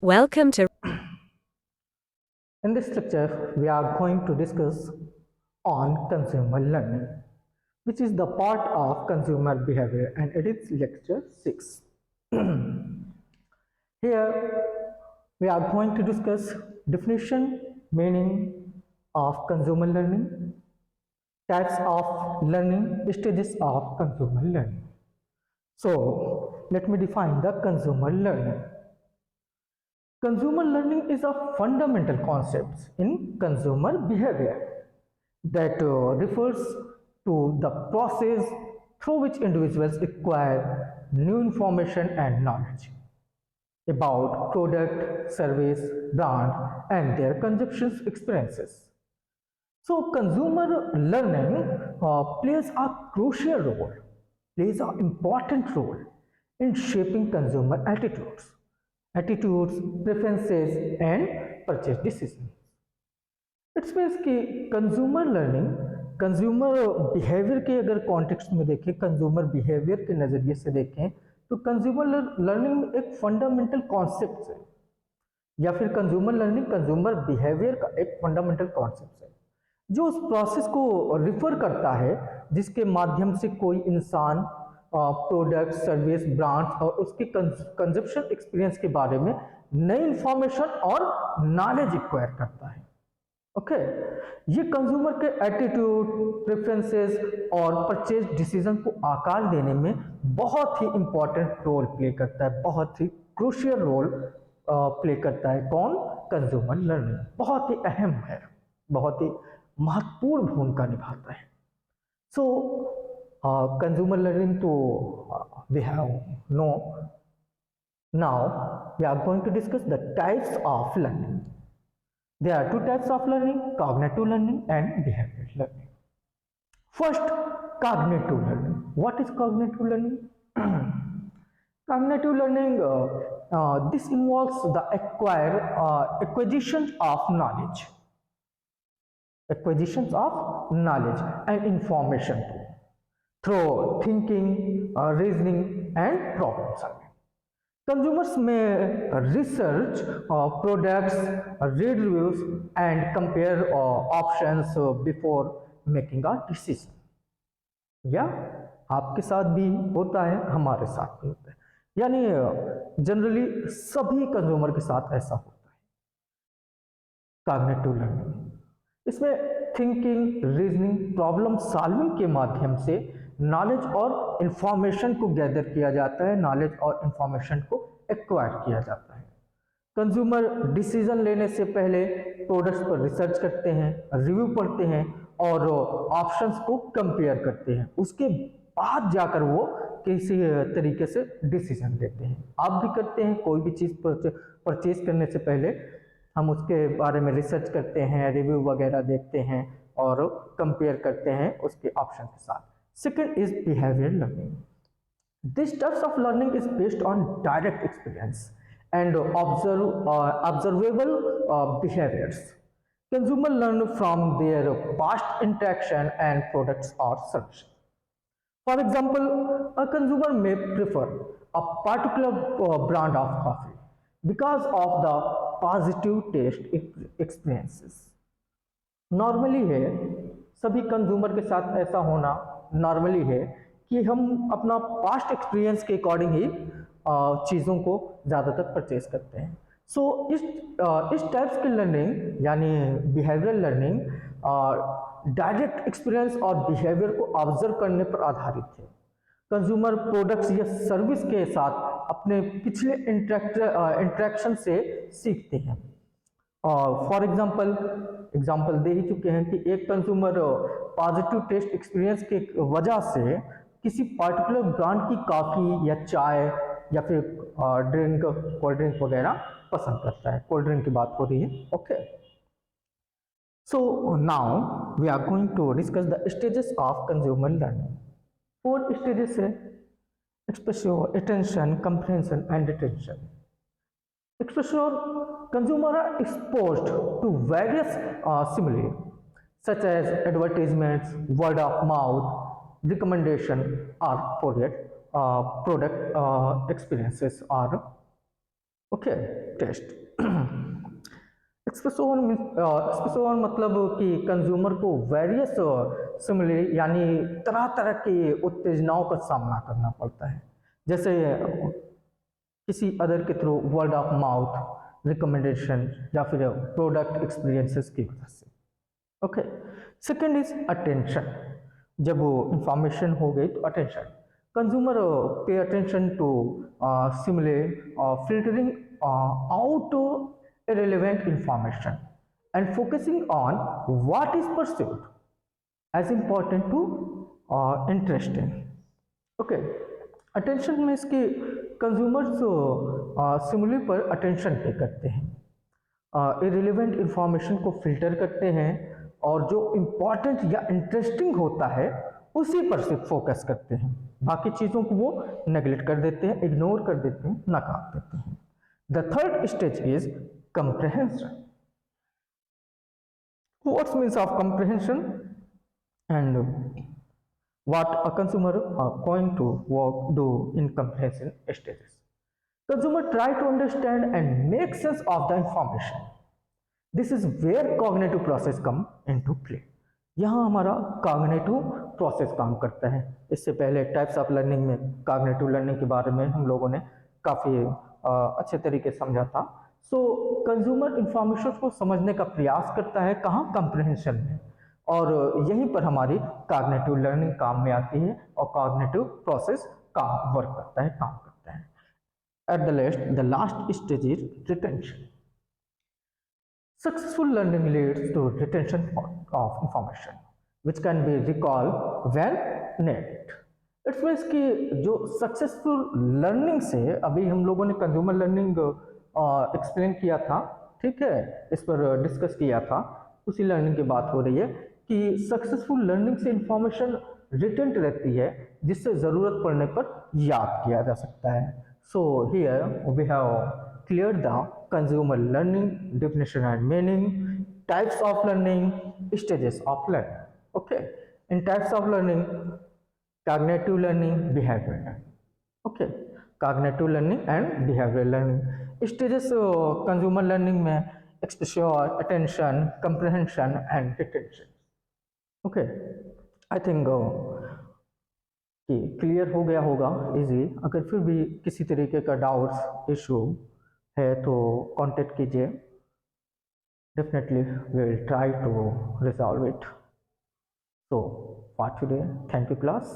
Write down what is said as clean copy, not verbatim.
Welcome to In this lecture, we are going to discuss on consumer learning, which is the part of consumer behavior, and it is lecture 6. Here, we are going to discuss definition, meaning of consumer learning, types of learning, stages of consumer learning. So, let me define the consumer learning. Consumer learning is a fundamental concept in consumer behavior that refers to the process through which individuals acquire new information and knowledge about product, service, brand, and their consumption experiences. So, consumer learning plays an important role in shaping consumer attitudes, preferences, and purchase decisions. It's means कि consumer learning consumer behaviour के अगर context में देखें, consumer behaviour के नज़रिए से देखें, तो कंज्यूमर लर्निंग एक फंडामेंटल कॉन्सेप्ट है, या फिर कंज्यूमर लर्निंग कंज्यूमर बिहेवियर का एक फंडामेंटल कॉन्सेप्ट है जो उस प्रोसेस को रिफर करता है जिसके माध्यम से कोई इंसान प्रोडक्ट, सर्विस, ब्रांड्स और उसके कंजप्शन एक्सपीरियंस के बारे में नई इंफॉर्मेशन और नॉलेज एक्वायर करता है। ओके ये कंज्यूमर के एटीट्यूड, प्रेफरेंसेस और परचेज डिसीजन को आकार देने में बहुत ही इंपॉर्टेंट रोल प्ले करता है, बहुत ही क्रूशियल रोल प्ले करता है। कौन? कंज्यूमर लर्निंग बहुत ही अहम है, बहुत ही महत्वपूर्ण भूमिका निभाता है। सो कंज्यूमर लर्निंग तो we have know. Now we are going to discuss the types of learning. There are two types of learning: cognitive learning and behavioral learning. First, cognitive learning. What is cognitive learning? Cognitive learning, this involves the acquisitions of knowledge and information through thinking, reasoning, and problem solving. Consumers may research products, read reviews, and compare options before making a decision. या आपके साथ भी होता है, हमारे साथ भी होता है, यानी जनरली सभी कंज्यूमर के साथ ऐसा होता है। कॉग्निटिव लर्निंग इसमें थिंकिंग, रीजनिंग, प्रॉब्लम सॉल्विंग के माध्यम से नॉलेज और इंफॉर्मेशन को गैदर किया जाता है, नॉलेज और इंफॉर्मेशन को एक्वायर किया जाता है। कंज्यूमर डिसीजन लेने से पहले प्रोडक्ट्स पर रिसर्च करते हैं, रिव्यू पढ़ते हैं और ऑप्शंस को कंपेयर करते हैं, उसके बाद जाकर वो किसी तरीके से डिसीजन लेते हैं। आप भी करते हैं, कोई भी चीज़ परचेज करने से पहले हम उसके बारे में रिसर्च करते हैं, रिव्यू वगैरह देखते हैं और कंपेयर करते हैं उसके ऑप्शन के साथ। Second is behaviour learning. This types of learning is based on direct experience and observable behaviors. Consumer learn from their past interaction and products or services. For example, a consumer may prefer a particular brand of coffee because of the positive taste experiences. Normally है, सभी consumer के साथ ऐसा होना normally है कि हम अपना पास्ट एक्सपीरियंस के अकॉर्डिंग ही चीज़ों को ज़्यादातर परचेज करते हैं। सो इस टाइप्स की लर्निंग यानी बिहेवियरल लर्निंग डायरेक्ट एक्सपीरियंस और बिहेवियर को ऑब्जर्व करने पर आधारित है। कंज्यूमर प्रोडक्ट्स या सर्विस के साथ अपने पिछले इंटरेक्शन से सीखते हैं। फॉर एग्जाम्पल दे ही चुके हैं कि एक कंज्यूमर पॉजिटिव टेस्ट एक्सपीरियंस के वजह से किसी पार्टिकुलर ब्रांड की कॉफ़ी या चाय या फिर कोल्ड ड्रिंक वगैरह पसंद करता है। कोल्ड ड्रिंक की बात हो रही है। Okay, so now we are going to discuss the stages of consumer learning. 4 stages है: expression, attention, comprehension and retention. Exposure: consumers are exposed to various stimuli such as advertisements, word of mouth, recommendation, or product experiences or okay, test. एक्सप्रेसोवन मतलब कि consumer को various सिमुलरी यानी तरह तरह की उत्तेजनाओं का सामना करना पड़ता है, जैसे किसी अदर के through word of mouth recommendation या फिर प्रोडक्ट एक्सपीरियंसेस की वजह से। Okay, second is attention. जब वो इंफॉर्मेशन हो गई तो अटेंशन, कंज्यूमर पे attention to simulate filtering out irrelevant information and focusing on what is perceived as important to interesting. Okay, attention में इसके कंज्यूमर्स सिमुली पर अटेंशन पे करते हैं, इरेलीवेंट इंफॉर्मेशन को फिल्टर करते हैं और जो इम्पॉर्टेंट या इंटरेस्टिंग होता है उसी पर सिर्फ फोकस करते हैं, बाकी चीज़ों को वो नेगलेक्ट कर देते हैं, इग्नोर कर देते हैं, नकार देते हैं। The third stage is comprehension. What means of comprehension and what a consumer are going to do in comprehension stages. Consumer try to understand and make sense of the information. This is where cognitive process come into play. यहाँ हमारा cognitive process काम करता है। इससे पहले types of learning में cognitive learning के बारे में हम लोगों ने काफ़ी अच्छे तरीके से समझा था। सो कंज्यूमर इंफॉर्मेशन को समझने का प्रयास करता है, कहाँ? कंप्रहेंशन में, और यहीं पर हमारी कॉग्निटिव लर्निंग काम में आती है और कॉग्निटिव प्रोसेस काम वर्क करता है, काम करता है। At the last stage is retention. Successful learning leads to retention of information, which can be recalled when needed. It's means कि जो सक्सेसफुल लर्निंग से अभी हम लोगों ने कंज्यूमर लर्निंग एक्सप्लेन किया था, ठीक है, इस पर डिस्कस किया था, उसी लर्निंग की बात हो रही है कि सक्सेसफुल लर्निंग से इंफॉर्मेशन रिटेंट रहती है, जिससे ज़रूरत पड़ने पर याद किया जा सकता है। So here we have clear the consumer learning definition and meaning, types of learning, stages of learning. Okay, in types of learning, cognitive learning, behavioral learning. Okay, cognitive learning and behavioral learning. Stages consumer learning में expression, attention, comprehension and retention. Okay, I think कि clear हो गया होगा easy. अगर फिर भी किसी तरीके का डाउट्स इशू है तो कांटेक्ट कीजिए, definitely we will try to resolve it. So for today, thank you class.